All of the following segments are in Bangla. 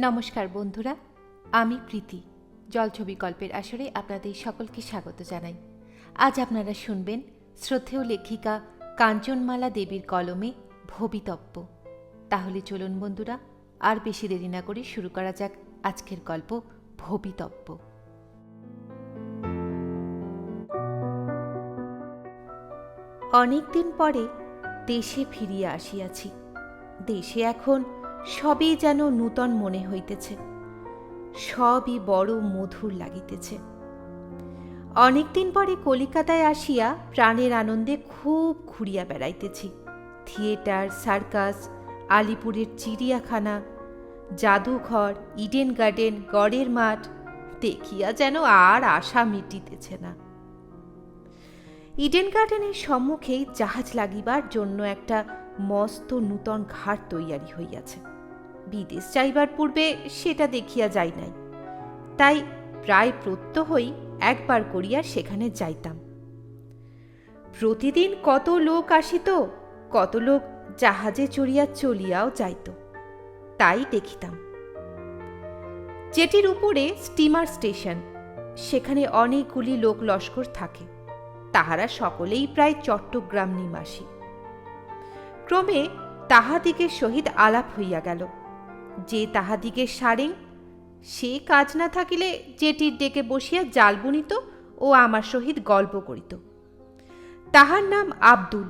নমস্কার বন্ধুরা, আমি প্রীতি। জলছবি গল্পের আসরে আপনাদের সকলকে স্বাগত জানাই। আজ আপনারা শুনবেন শ্রদ্ধেয় লেখিকা কাঞ্চনমালা দেবীর কলমে ভবিতব্য। তাহলে চলুন বন্ধুরা, আর বেশি দেরি না করে শুরু করা যাক আজকের গল্প ভবিতব্য। অনেকদিন পরে দেশে ফিরিয়া আসিয়াছি। দেশে এখন সবই যেন নূতন মনে হইতেছে, সবই বড় মধুর লাগিতেছে। অনেকদিন পরে কলিকাতায় আসিয়া প্রাণের আনন্দে খুব ঘুরিয়া বেড়াইতেছি। থিয়েটার, সার্কাস, আলিপুরের চিড়িয়াখানা, জাদুঘর, ইডেন গার্ডেন, গড়ের মাঠ দেখিয়া যেন আর আশা মিটিতেছে না। ইডেন গার্ডেনের সম্মুখেই জাহাজ লাগিবার জন্য একটা মস্ত নূতন ঘাট তৈয়ারি হইয়াছে। বিদেশ যাইবার পূর্বে সেটা দেখিয়া যাই নাই, তাই প্রায় প্রত্যহই একবার করিয়া সেখানে যাইতাম। প্রতিদিন কত লোক আসিত, কত লোক জাহাজে চড়িয়া চলিয়াও যাইত, তাই দেখিতাম। যেটির উপরে স্টিমার স্টেশন, সেখানে অনেকগুলি লোক লস্কর থাকে। তাহারা সকলেই প্রায় চট্টগ্রাম নিবাসী। ক্রমে তাহাদিগের সহিত আলাপ হইয়া গেল। যে তাহাদিগের সারেং, সে কাজ না থাকিলে জেটির ডেকে বসিয়া জাল বুনিত ও আমার সহিত গল্প করিত। তাহার নাম আব্দুল।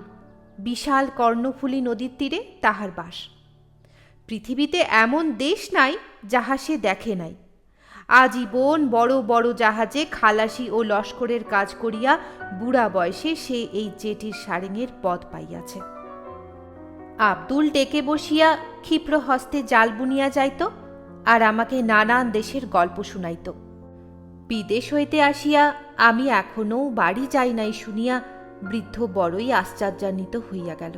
বিশাল কর্ণফুলী নদীর তীরে তাহার বাস। পৃথিবীতে এমন দেশ নাই যাহা সে দেখে নাই। আজীবন বড় বড় জাহাজে খালাসি ও লস্করের কাজ করিয়া বুড়া বয়সে সে এই জেটির সারেঙের পদ পাইয়াছে। আব্দুল ডেকে বসিয়া ক্ষিপ্র হস্তে জাল বুনিয়া যাইত আর আমাকে নানান দেশের গল্প শুনাইত। বিদেশ হইতে আসিয়া আমি এখনও বাড়ি যাই নাই শুনিয়া বৃদ্ধ বড়ই আশ্চর্যান্বিত হইয়া গেল।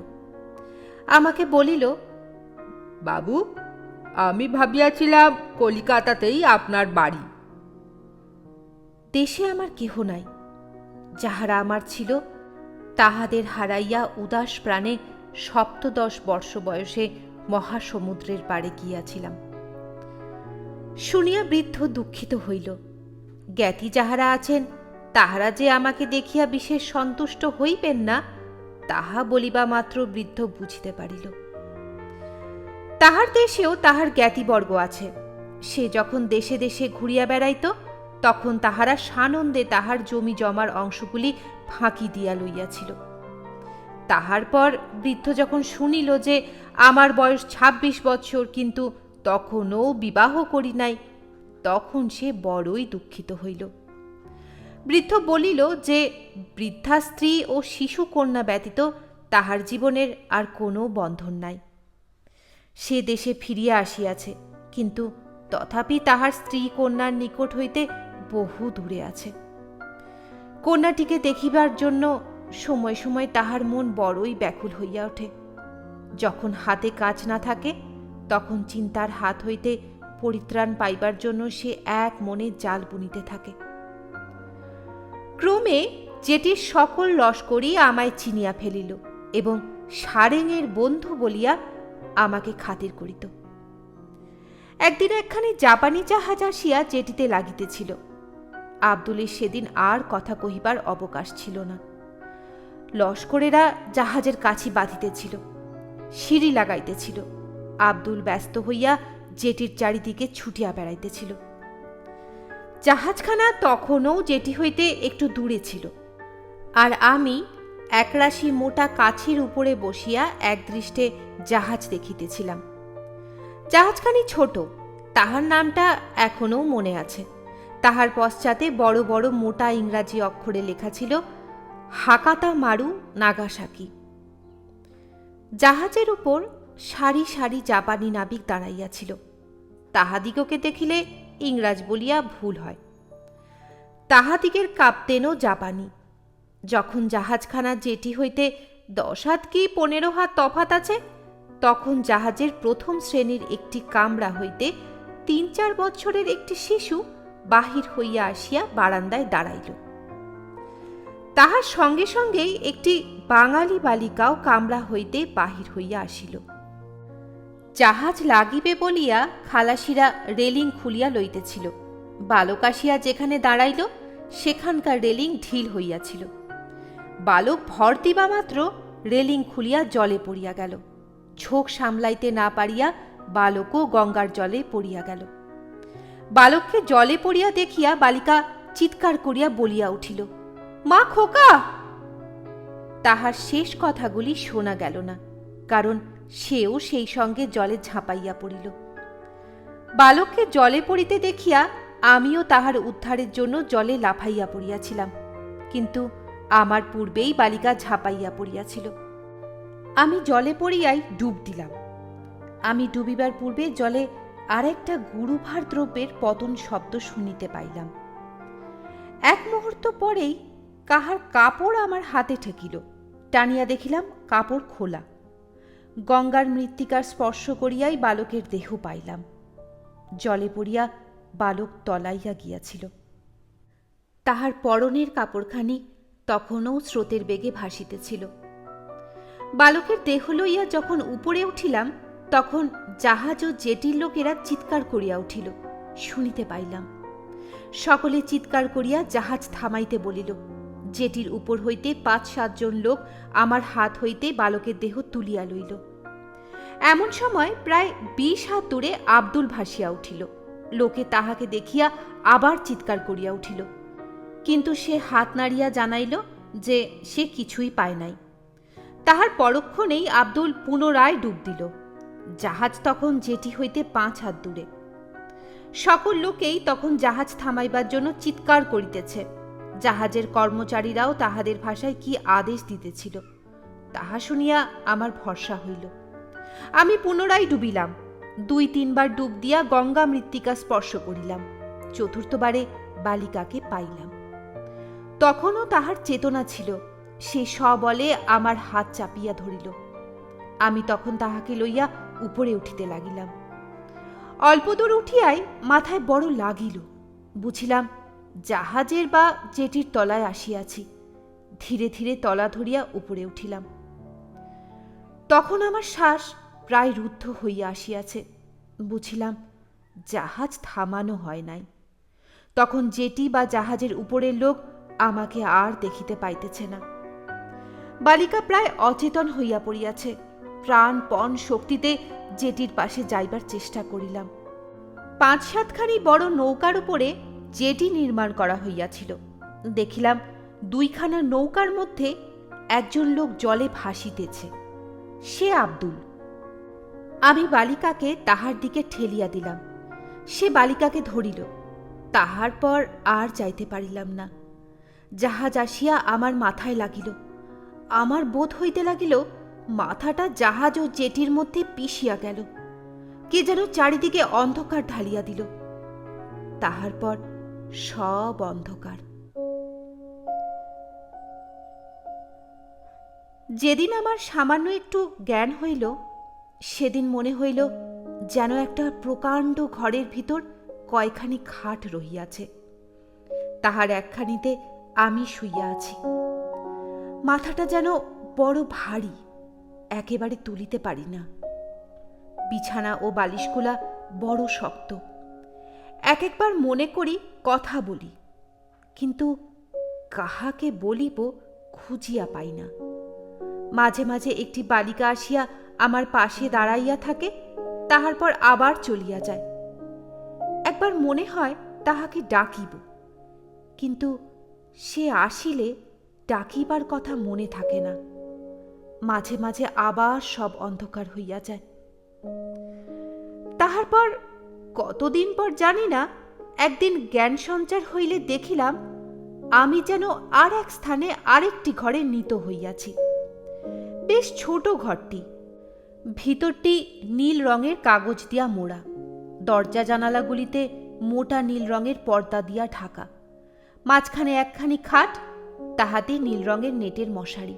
আমাকে বলিল, বাবু, আমি ভাবিয়াছিলাম কলিকাতাতেই আপনার বাড়ি। দেশে আমার কেহ নাই। যাহারা আমার ছিল তাহাদের হারাইয়া উদাস প্রাণে ৭০ বর্ষ বয়সে মহাসমুদ্রের পাড়ে গিয়াছিলাম। শুনিয়া বৃদ্ধ দুঃখিত হইল। জ্ঞাতি যাহারা আছেন তাহারা যে আমাকে দেখিয়া বিশেষ সন্তুষ্ট হইবেন না, তাহা বলিবা মাত্র বৃদ্ধ বুঝিতে পারিল। তাহার দেশেও তাহার জ্ঞাতিবর্গ আছে। সে যখন দেশে দেশে ঘুরিয়া বেড়াইত, তখন তাহারা সানন্দে তাহার জমি জমার অংশগুলি ফাঁকি দিয়া লইয়াছিল। তাহার পর বৃদ্ধ যখন শুনিল যে আমার বয়স ২৬ বৎসর, কিন্তু তখনও বিবাহ করি নাই, তখন সে বড়ই দুঃখিত হইল। বৃদ্ধ বলিল যে বৃদ্ধা স্ত্রী ও শিশু কন্যা ব্যতীত তাহার জীবনের আর কোনো বন্ধন নাই। সে দেশে ফিরিয়া আসিয়াছে, কিন্তু তথাপি তাহার স্ত্রী কন্যার নিকট হইতে বহু দূরে আছে। কন্যাটিকে দেখিবার জন্য সময় সময় তাহার মন বড়ই ব্যাকুল হইয়া ওঠে। যখন হাতে কাজ না থাকে, তখন চিন্তার হাত হইতে পরিত্রাণ পাইবার জন্য সে এক মনে জাল বুনিতে থাকে। ক্রমে যেটির সকল লস্করই আমায় চিনিয়া ফেলিল এবং সারেঙের বন্ধু বলিয়া আমাকে খাতির করিত। একদিন একখানি জাপানি জাহাজ আসিয়া জেটিতে লাগিতেছিল। আব্দুলের সেদিন আর কথা কহিবার অবকাশ ছিল না। লস্করেরা জাহাজের কাছি বাঁধিতেছিল, সিঁড়ি লাগাইতেছিল। আব্দুল ব্যস্ত হইয়া জেটির চারিদিকে ছুটিয়া বেড়াইতেছিল। জাহাজখানা তখনও জেটি হইতে একটু দূরে ছিল, আর আমি একরাশি মোটা কাছির উপরে বসিয়া একদৃষ্টে জাহাজ দেখিতেছিলাম। জাহাজখানি ছোট, তাহার নামটা এখনও মনে আছে। তাহার পশ্চাতে বড় বড় মোটা ইংরাজি অক্ষরে লেখা ছিল, হাকাতা মারু নাগাসাকি। জাহাজের উপর সারি সারি জাপানি নাবিক দাঁড়াইয়াছিল। তাহাদিগকে দেখিলে ইংরাজ বলিয়া ভুল হয়। তাহাদিগের কাপ্তেনও জাপানি। যখন জাহাজখানা জেটি হইতে ১০ হাত কি ১৫ হাত তফাত আছে, তখন জাহাজের প্রথম শ্রেণীর একটি কামরা হইতে ৩-৪ বৎসরের একটি শিশু বাহির হইয়া আসিয়া বারান্দায় দাঁড়াইল। তাহার সঙ্গে সঙ্গেই একটি বাঙালি বালিকাও কামরা হইতে বাহির হইয়া আসিল। জাহাজ লাগিবে বলিয়া খালাসিরা রেলিং খুলিয়া লইতেছিল। বালক আসিয়া যেখানে দাঁড়াইল সেখানকার রেলিং ঢিল হইয়াছিল। বালক ভর দিবা মাত্র রেলিং খুলিয়া জলে পড়িয়া গেল। ঝোঁক সামলাইতে না পারিয়া বালকও গঙ্গার জলে পড়িয়া গেল। বালককে জলে পড়িয়া দেখিয়া বালিকা চিৎকার করিয়া বলিয়া উঠিল, মা খোকা! তাহার শেষ কথাগুলি শোনা গেল না, কারণ সেও সেই সঙ্গে জলে ঝাঁপাইয়া পড়িল। বালককে জলে পড়িতে দেখিয়া আমিও তাহার উদ্ধারের জন্য জলে লাফাইয়া পড়িয়াছিলাম, কিন্তু আমার পূর্বেই বালিকা ঝাঁপাইয়া পড়িয়াছিল। আমি জলে পড়িয়াই ডুব দিলাম। আমি ডুবিবার পূর্বে জলে আরেকটা গুরুভার দ্রব্যের পতন শব্দ শুনিতে পাইলাম। এক মুহূর্ত পরেই কাহার কাপড় আমার হাতে ঠেকিল। টানিয়া দেখিলাম কাপড় খোলা। গঙ্গার মৃত্তিকার স্পর্শ করিয়াই বালকের দেহ পাইলাম। জলে পড়িয়া বালক তলাইয়া গিয়াছিল। তাহার পরনের কাপড়খানি তখনও স্রোতের বেগে ভাসিতেছিল। বালকের দেহ লইয়া যখন উপরে উঠিলাম তখন জাহাজ ও জেটির লোকেরা চিৎকার করিয়া উঠিল, শুনিতে পাইলাম। সকলে চিৎকার করিয়া জাহাজ থামাইতে বলিল। জেটির উপর হইতে ৫-৭ জন লোক আমার হাত হইতে বালকের দেহ তুলিয়া লইল। এমন সময় প্রায় ২০ হাত দূরে আব্দুল ভাসিয়া উঠিল। লোকে তাহাকে দেখিয়া আবার চিৎকার করিয়া উঠিল, কিন্তু সে হাত নাড়িয়া জানাইল যে সে কিছুই পায় নাই। তাহার পরক্ষণেই আব্দুল পুনরায় ডুব দিল। জাহাজ তখন জেটি হইতে ৫ হাত দূরে। সকল লোকেই তখন জাহাজ থামাইবার জন্য চিৎকার করিতেছে। জাহাজের কর্মচারীরাও তাহাদের ভাষায় কি আদেশ দিতেছিল, তাহা শুনিয়া আমার ভরসা হইল। আমি পুনরায় ডুবিলাম। ২-৩ বার ডুব দিয়া গঙ্গা মৃত্তিকা স্পর্শ করিলাম। চতুর্থবারে বালিকাকে পাইলাম। তখনও তাহার চেতনা ছিল। সে সবলে আমার হাত চাপিয়া ধরিল। আমি তখন তাহাকে লইয়া উপরে উঠিতে লাগিলাম। অল্প দূর উঠিয়াই মাথায় বড় লাগিল। বুঝিলাম জাহাজের বা জেটির তলায় আসিয়াছি। ধীরে ধীরে তলা ধরিয়া উপরে উঠিলাম। তখন আমার শ্বাস প্রায় রুদ্ধ হইয়া আসিয়াছে। বুঝিলাম জাহাজ থামানো হয় নাই। তখন জেটি বা জাহাজের উপরের লোক আমাকে আর দেখিতে পাইতেছে না। বালিকা প্রায় অচেতন হইয়া পড়িয়াছে। প্রাণপণ শক্তিতে জেটির পাশে যাইবার চেষ্টা করিলাম। ৫-৭ খানি বড় নৌকার উপরে জেটি নির্মাণ করা হইয়াছিল। দেখিলাম ২ খানা নৌকার মধ্যে একজন লোক জলে ভাসিতেছে। সে আব্দুল। আমি বালিকাকে তাহার দিকে ঠেলিয়া দিলাম। সে বালিকাকে ধরিল। তাহার পর আর যাইতে পারিলাম না। জাহাজ আসিয়া আমার মাথায় লাগিল। আমার বোধ হইতে লাগিল মাথাটা জাহাজ ও জেটির মধ্যে পিষিয়া গেল। কে যেন চারিদিকে অন্ধকার ঢালিয়া দিল। তাহার পর সব অন্ধকার। যেদিন আমার সামান্য একটু জ্ঞান হইল, সেদিন মনে হইল যেন একটা প্রকাণ্ড ঘরের ভিতর কয়খানি খাট রহিয়াছে। তাহার একখানিতে আমি শুইয়া আছি। মাথাটা যেন বড় ভারী, একেবারে তুলিতে পারি না। বিছানা ও বালিশগুলা বড় শক্ত। এক একবার মনে করি কথা বলি, কিন্তু কাহাকে বলিব খুঁজিয়া পাই না। মাঝে মাঝে একটি বালিকা আসিয়া আমার পাশে দাঁড়াইয়া থাকে, তাহার পর আবার চলিয়া যায়। একবার মনে হয় তাহাকে ডাকিব, কিন্তু সে আসিলে ডাকিবার কথা মনে থাকে না। মাঝে মাঝে আবার সব অন্ধকার হইয়া যায়। তাহার পর কতদিন পর জানি না, একদিন জ্ঞান সঞ্চার হইলে দেখিলাম আমি যেন আর এক স্থানে আরেকটি ঘরে নীত হইয়াছি। বেশ ছোট ঘরটি। ভিতরটি নীল রঙের কাগজ দিয়া মোড়া। দরজা জানালাগুলিতে মোটা নীল রঙের পর্দা দিয়া ঢাকা। মাঝখানে একখানি খাট, তাহাতে নীল রঙের নেটের মশারি।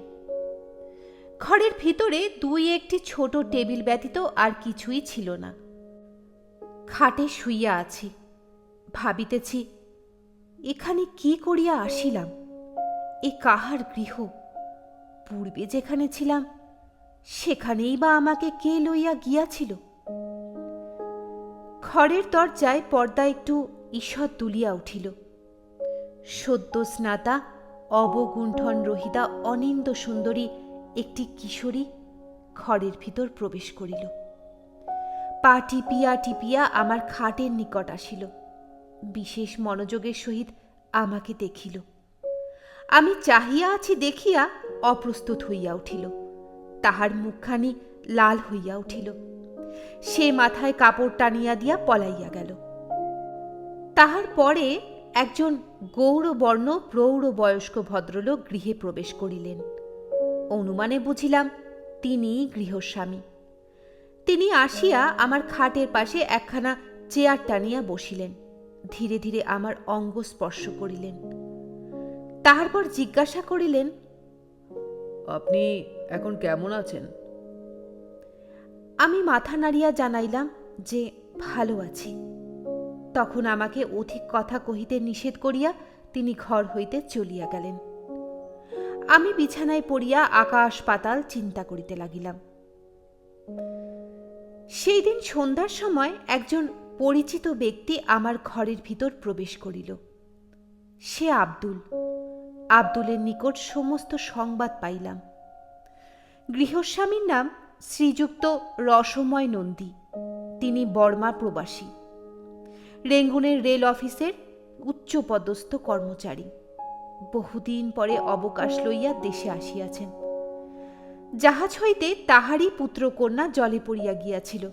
ঘরের ভিতরে ২-১টি ছোট টেবিল ব্যতীত আর কিছুই ছিল না। খাটে শুইয়া আছি। ভাবিতেছি, এখানে কি করিয়া আসিলাম? এ কাহার গৃহ? পূর্বে যেখানে ছিলাম সেখানেই বা আমাকে কে লইয়া গিয়াছিল? ঘরের দরজায় পর্দা একটু ঈষৎ দুলিয়া উঠিল। সদ্য স্নাতা অবগুণ্ঠন রহিতা অনিন্দ সুন্দরী একটি কিশোরী ঘরের ভিতর প্রবেশ করিল। পা টিপিয়া টিপিয়া আমার খাটের নিকট আসিল। বিশেষ মনোযোগের সহিত আমাকে দেখিল। আমি চাহিয়া আছি দেখিয়া অপ্রস্তুত হইয়া উঠিল। তাহার মুখখানি লাল হইয়া উঠিল। সে মাথায় কাপড় টানিয়া দিয়া পলাইয়া গেল। তাহার পরে একজন গৌরবর্ণ প্রৌঢ় বয়স্ক ভদ্রলোক গৃহে প্রবেশ করিলেন। অনুমানে বুঝিলাম তিনিই গৃহস্বামী। তিনি আসিয়া আমার খাটের পাশে একখানা চেয়ার টানিয়া বসিলেন। ধীরে ধীরে আমার অঙ্গ স্পর্শ করিলেন। তাহার পর জিজ্ঞাসা করিলেন, আপনি এখন কেমন আছেন? আমি মাথা নাড়িয়া জানাইলাম যে ভালো আছি। তখন আমাকে অধিক কথা কহিতে নিষেধ করিয়া তিনি ঘর হইতে চলিয়া গেলেন। আমি বিছানায় পড়িয়া আকাশ পাতাল চিন্তা করিতে লাগিলাম। সেই দিন সন্ধ্যার সময় একজন পরিচিত ব্যক্তি আমার ঘরের ভিতর প্রবেশ করিল। সে আব্দুল। আব্দুলের নিকট সমস্ত সংবাদ পাইলাম। গৃহস্বামীর নাম শ্রীযুক্ত রসময় নন্দী। তিনি বর্মা প্রবাসী। রেঙ্গুনের রেল অফিসের উচ্চপদস্থ কর্মচারী। বহুদিন পরে অবকাশ লইয়া দেশে আসিয়াছেন। জাহাজ হইতে তাহারই পুত্রকন্যা জলে পড়িয়া গিয়াছিল।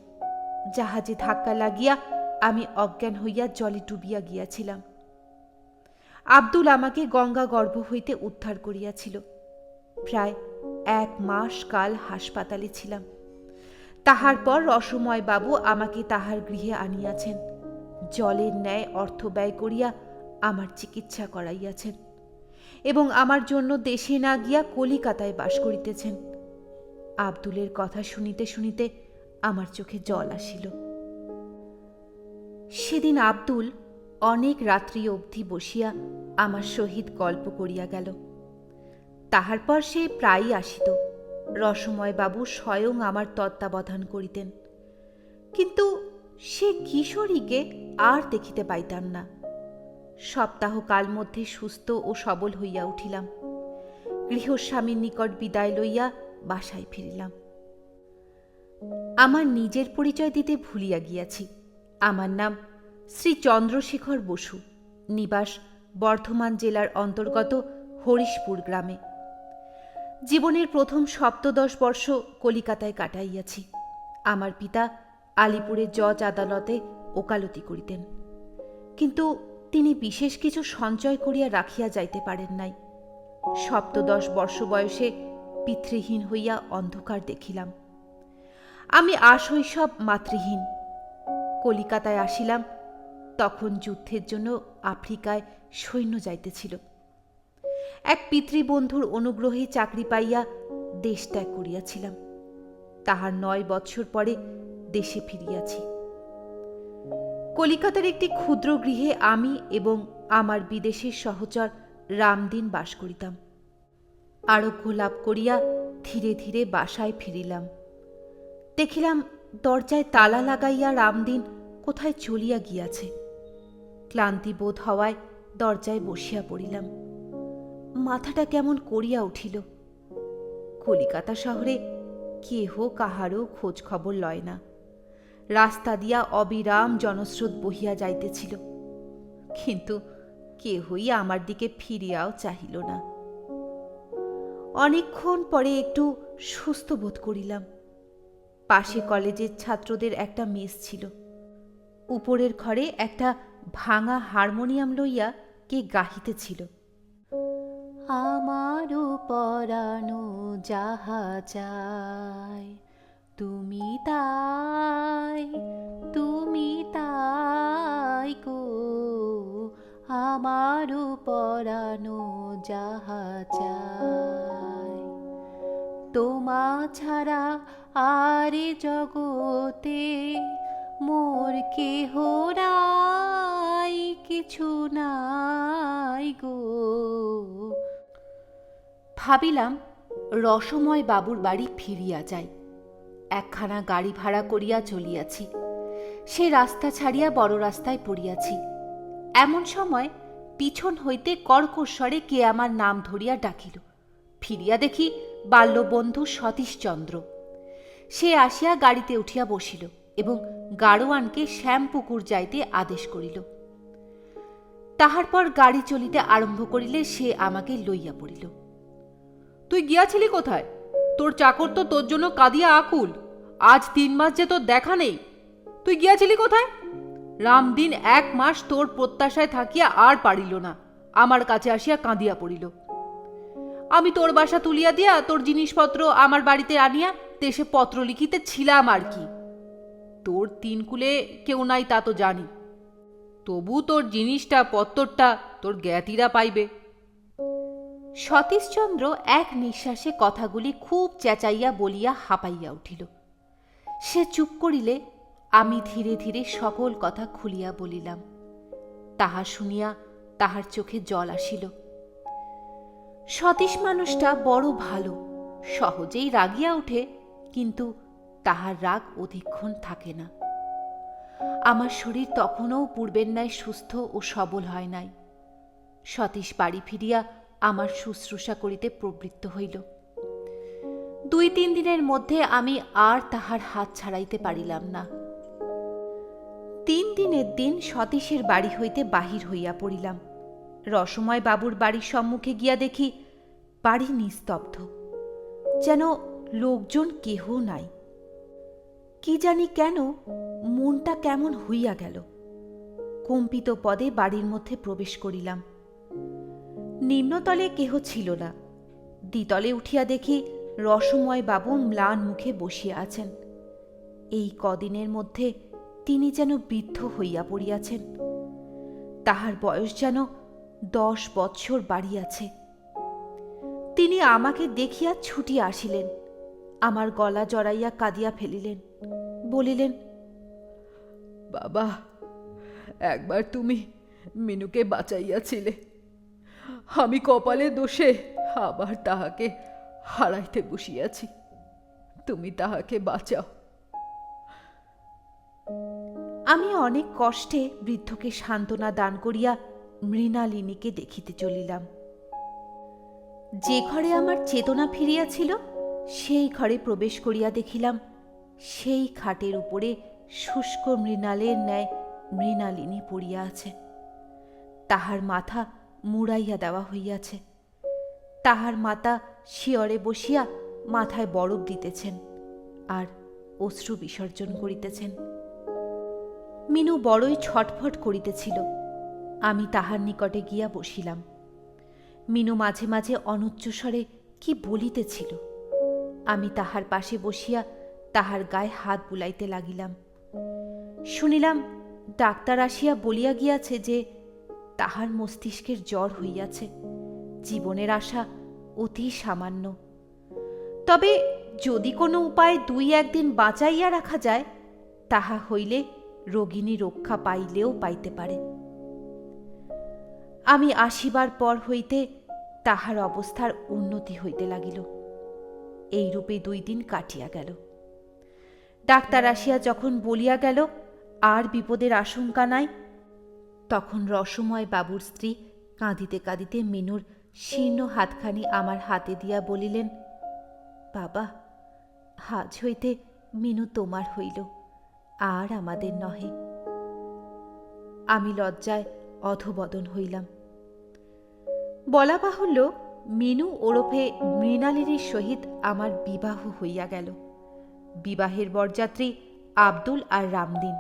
জাহাজে ধাক্কা লাগিয়া আমি অজ্ঞান হইয়া জলে ডুবিয়া গিয়াছিলাম। আব্দুল আমাকে গঙ্গা গর্ভ হইতে উদ্ধার করিয়াছিল। প্রায় 1 মাস কাল হাসপাতালে ছিলাম। তাহার পর রসময় বাবু আমাকে তাহার গৃহে আনিয়াছেন। জলের ন্যায় অর্থ ব্যয় করিয়া আমার চিকিৎসা করাইয়াছেন এবং আমার জন্য দেশে না গিয়া কলিকাতায় বাস করিতেছেন। আব্দুলের কথা শুনিতে শুনিতে আমার চোখে জল আসিল। সেদিন আব্দুল অনেক রাত্রি অবধি বসিয়া আমার সহিত গল্প করিয়া গেল। তাহার পর সে প্রায়ই আসিত। রসময় বাবু স্বয়ং আমার তত্ত্বাবধান করিতেন। কিন্তু সে কিশোরীকে আর দেখিতে পাইতাম না। সপ্তাহকাল মধ্যে সুস্থ ও সবল হইয়া উঠিলাম। গৃহস্বামীর নিকট বিদায় লইয়া বাসায় ফিরিলাম। আমার নিজের পরিচয় দিতে ভুলিয়া গিয়াছি। আমার নাম শ্রী চন্দ্রশেখর বসু। নিবাস বর্ধমান জেলার অন্তর্গত হরিশপুর গ্রামে। জীবনের প্রথম 17 বর্ষ কলিকাতায় কাটাইয়াছি। আমার পিতা আলিপুরের জজ আদালতে ওকালতি করিতেন, কিন্তু তিনি বিশেষ কিছু সঞ্চয় করিয়া রাখিয়া যাইতে পারেন নাই। 17 বর্ষ বয়সে পিতৃহীন হইয়া অন্ধকার দেখিলাম। আমি আশৈশব মাতৃহীন। কলিকাতায় আসিলাম, তখন যুদ্ধের জন্য আফ্রিকায় সৈন্য যাইতেছিল। এক পিতৃবন্ধুর অনুগ্রহে চাকরি পাইয়া দেশ ত্যাগ করিয়াছিলাম। তাহার 9 বৎসর পরে দেশে ফিরিয়াছি। কলিকাতার একটি ক্ষুদ্র গৃহে আমি এবং আমার বিদেশের সহচর রামদিন বাস করিতাম। আরোগ্য লাভ করিয়া ধীরে ধীরে বাসায় ফিরিলাম। দেখিলাম দরজায় তালা লাগাইয়া রামদিন কোথায় চলিয়া গিয়াছে। ক্লান্তি বোধ হওয়ায় দরজায় বসিয়া পড়িলাম। মাথাটা কেমন করিয়া উঠিল। কলিকাতা শহরে কেহ কাহারও খোঁজ খবর লয় না। রাস্তা দিয়া অবিরাম জনস্রোত বহিয়া যাইতেছিল, কিন্তু কেহই আমার দিকে ফিরিয়াও চাহিল না। অনেকক্ষণ পরে একটু সুস্থ বোধ করিলাম। পাশে কলেজের ছাত্রদের একটা মেস ছিল। উপরের ঘরে একটা ভাঙা হারমোনিয়াম লইয়া কে গাহিতেছিল, আমারও পরানো যাহা চায় তুমি তাই গো, আমারও পরানো যাহা চায় তোমা ছাড়া আর জগতে মোর কেহ নাই, কিছু নাই গো। ভাবিলাম রসময় বাবুর বাড়ি ফিরিয়া যাই। একখানা গাড়ি ভাড়া করিয়া চলিয়াছি। সে রাস্তা ছাড়িয়া বড় রাস্তায় পড়িয়াছি। এমন সময় পিছন হইতে কর্কশ্বরে কে আমার নাম ধরিয়া ডাকিল। ফিরিয়া দেখি বাল্যবন্ধু সতীশচন্দ্র। সে আসিয়া গাড়িতে উঠিয়া বসিল এবং গাড়োয়ানকে শ্যামপুকুর যাইতে আদেশ করিল। তাহার পর গাড়ি চলিতে আরম্ভ করিলে সে আমাকে লইয়া পড়িল। তুই গিয়াছিলি কোথায়? তোর চাকর তো তোর জন্য কাঁদিয়া আকুল। আজ 3 মাস যে তোর দেখা নেই। তুই গিয়াছিলি কোথায়? রামদিন 1 মাস তোর প্রত্যাশায় থাকিয়া আর পারিল না, আমার কাছে আসিয়া কাঁদিয়া পড়িল। আমি তোর বাসা তুলিয়া দিয়া তোর জিনিসপত্র আমার বাড়িতে আনিয়া দেশে পত্র লিখিতে ছিলাম আর কি। তোর 3 কুলে কেউ নাই তা তো জানি, তবু তোর জিনিসটা পত্তরটা তোর জ্ঞাতিরা পাইবে। সতীশচন্দ্র এক নিঃশ্বাসে কথাগুলি খুব চেঁচাইয়া বলিয়া হাঁপাইয়া উঠিল। সে চুপ করিলে আমি ধীরে ধীরে সকল কথা খুলিয়া বলিলাম। তাহা শুনিয়া তাহার চোখে জল আসিল। সতীশ মানুষটা বড় ভালো, সহজেই রাগিয়া ওঠে, কিন্তু তাহার রাগ অধিকক্ষণ থাকে না। আমার শরীর তখনও পূর্বের ন্যায় সুস্থ ও সবল হয় নাই। সতীশ বাড়ি ফিরিয়া আমার শুশ্রূষা করিতে প্রবৃত্ত হইল। 2-3 দিনের মধ্যে আমি আর তাহার হাত ছাড়াইতে পারিলাম না। 3 দিনের দিন সতীশের বাড়ি হইতে বাহির হইয়া পড়িলাম। রসময় বাবুর বাড়ির সম্মুখে গিয়া দেখি বাড়ি নিস্তব্ধ, যেন লোকজন কেহ নাই। কি জানি কেন মনটা কেমন হইয়া গেল। কম্পিত পদে বাড়ির মধ্যে প্রবেশ করিলাম। নিম্নতলে কেহ ছিল না। দ্বিতলে উঠিয়া দেখি রসময় বাবু ম্লান মুখে বসিয়া আছেন। এই কদিনের মধ্যে তিনি যেন বৃদ্ধ হইয়া পড়িয়াছেন। তাহার বয়স যেন 10 বৎসর বাড়িয়াছে। তিনি আমাকে দেখিয়া ছুটিয়া আসিলেন, আমার গলা জড়াইয়া কাঁদিয়া ফেলিলেন, বলিলেন, বাবা, একবার তুমি মিনুকে বাঁচাইয়াছিলে। আমি কপালে দোষে আবার তাহাকে হারাইতে বসিয়াছি। তুমি তাহাকে বাঁচাও। আমি অনেক কষ্টে বৃদ্ধকে সান্ত্বনা দান করিয়া মৃণালিনীকে দেখিতে চলিলাম। যে ঘরে আমার চেতনা ফিরিয়াছিল সেই ঘরে প্রবেশ করিয়া দেখিলাম সেই খাটের উপরে শুষ্ক মৃণালের ন্যায় মৃণালিনী পড়িয়া আছে। তাহার মাথা মুড়াইয়া দেওয়া হইয়াছে। তাহার মাতা শিয়রে বসিয়া মাথায় বরফ দিতেছেন আর অশ্রু বিসর্জন করিতেছেন। মিনু বড়ই ছটফট করিতেছিল। আমি তাহার নিকটে গিয়া বসিলাম। মিনু মাঝে মাঝে অনুচ্চস্বরে কি বলিতেছিল। আমি তাহার পাশে বসিয়া তাহার গায়ে হাত বুলাইতে লাগিলাম। শুনিলাম ডাক্তার আসিয়া বলিয়া গিয়াছে যে তাহার মস্তিষ্কের জ্বর হইয়াছে, জীবনের আশা অতি সামান্য। তবে যদি কোনো উপায় 2-1 দিন বাঁচাইয়া রাখা যায়, তাহা হইলে রোগিণী রক্ষা পাইলেও পাইতে পারে। আমি আসিবার পর হইতে তাহার অবস্থার উন্নতি হইতে লাগিল। এইরূপে 2 দিন কাটিয়া গেল। ডাক্তার আসিয়া যখন বলিয়া গেল আর বিপদের আশঙ্কা নাই, তখন রসময় বাবুর স্ত্রী কাঁদিতে কাঁদিতে মিনুর শীর্ণ হাতখানি আমার হাতে দিয়া বলিলেন, বাবা, আজ হইতে মিনু তোমার হইল, আর আমাদের নহে। আমি লজ্জায় অধবদন হইলাম। বলা বাহুল্য, মিনু ওরফে মৃণালিনীর সহিত আমার বিবাহ হইয়া গেল। বিবাহের বরযাত্রী আব্দুল আর রামদিন,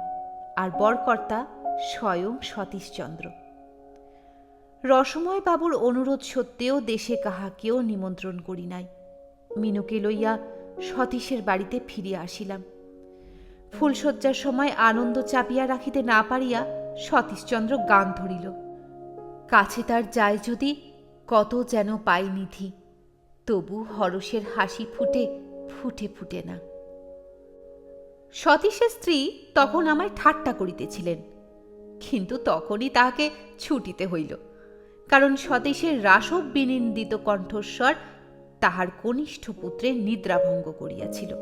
আর বরকর্তা স্বয়ং সতীশচন্দ্র। রসময় বাবুর অনুরোধ সত্ত্বেও দেশে কাহাকেও নিমন্ত্রণ করি নাই। মিনুকে লইয়া সতীশের বাড়িতে ফিরিয়া আসিলাম। ফুলশয্যার সময় আনন্দ চাপিয়া রাখিতে না পারিয়া সতীশচন্দ্র গান ধরিল, কাছে তার যায় যদি কত যেন পাই নিধি, তবু হরষের হাসি ফুটে ফুটে ফুটে না। সতীশের স্ত্রী তখন আমায় ঠাট্টা করিতেছিলেন, কিন্তু তখনই তাহাকে ছুটিতে হইল, কারণ সতীশের রাসব বিনিন্দিত কণ্ঠস্বর তাহার কনিষ্ঠ পুত্রের নিদ্রাভঙ্গ করিয়াছিল।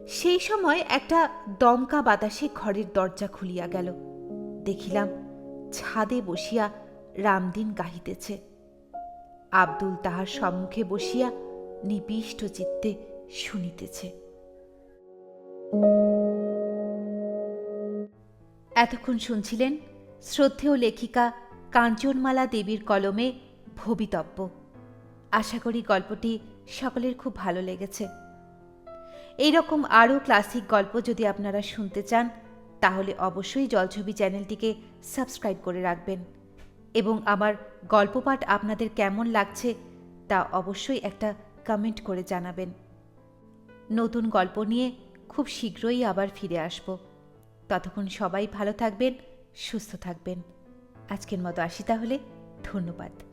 সেই সময় একটা দমকা বাতাসে ঘরের দরজা খুলিয়া গেল। দেখিলাম ছাদে বসিয়া রামদিন গাহিতেছে। আব্দুল তাহার সম্মুখে বসিয়া নিবিষ্ট চিত্তে শুনিতেছে। এতক্ষণ শুনছিলেন শ্রদ্ধেয় লেখিকা কাঞ্চনমালা দেবীর কলমে ভবিতব্য। আশা করি গল্পটি সকলের খুব ভালো লেগেছে। এইরকম আরও ক্লাসিক গল্প যদি আপনারা শুনতে চান তাহলে অবশ্যই জলছবি চ্যানেলটিকে সাবস্ক্রাইব করে রাখবেন এবং আমার গল্প পাঠ আপনাদের কেমন লাগছে তা অবশ্যই একটা কমেন্ট করে জানাবেন। নতুন গল্প নিয়ে খুব শীঘ্রই আবার ফিরে আসব। ততক্ষণ সবাই ভালো থাকবেন, সুস্থ থাকবেন। আজকের মতো আসি তাহলে। ধন্যবাদ।